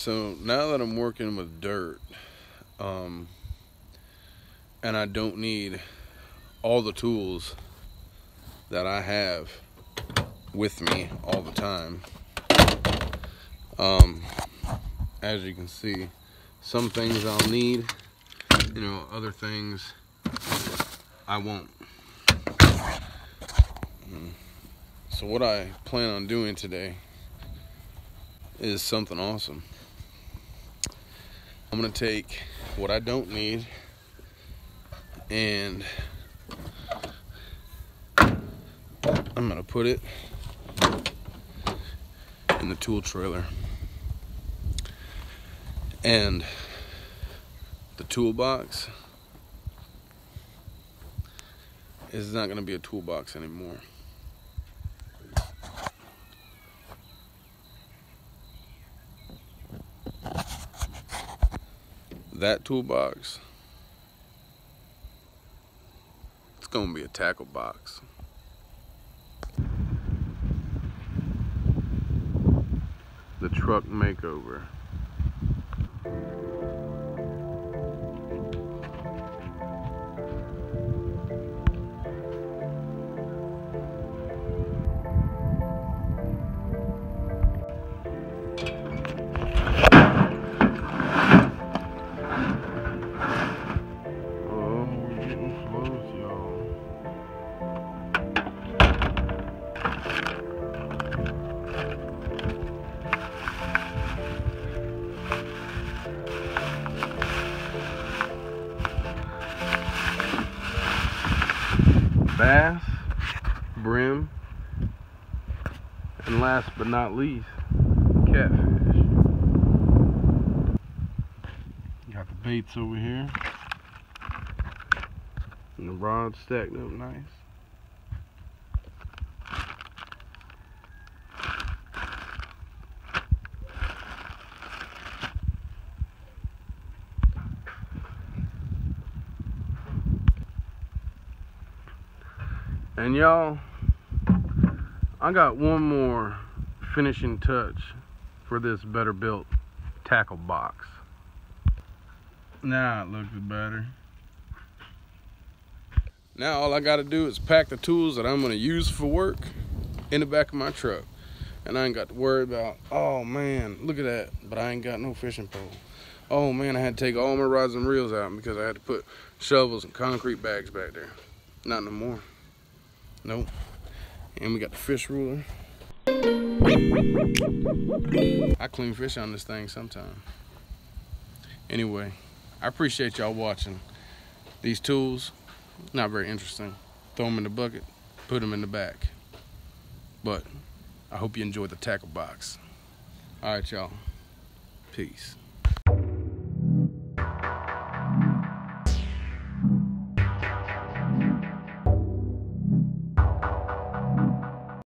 So now that I'm working with dirt, and I don't need all the tools that I have with me all the time, as you can see, some things I'll need, other things I won't. So what I plan on doing today is something awesome. I'm gonna take what I don't need and I'm gonna put it in the tool trailer. And the toolbox is not gonna be a toolbox anymore. That toolbox, it's gonna be a tackle box. The truck makeover. Bass, brim, and last but not least, catfish. Got the baits over here, and the rods stacked up nice. And y'all, I got one more finishing touch for this better built tackle box. Now it looks better. Now all I gotta do is pack the tools that I'm gonna use for work in the back of my truck. And I ain't got to worry about, oh man, look at that, but I ain't got no fishing pole. Oh man, I had to take all my rods and reels out because I had to put shovels and concrete bags back there. Not no more. Nope. And we got the fish ruler. I clean fish on this thing sometime. Anyway, I appreciate y'all watching. These tools, not very interesting. Throw them in the bucket, put them in the back. But I hope you enjoyed the tackle box. All right, y'all. Peace.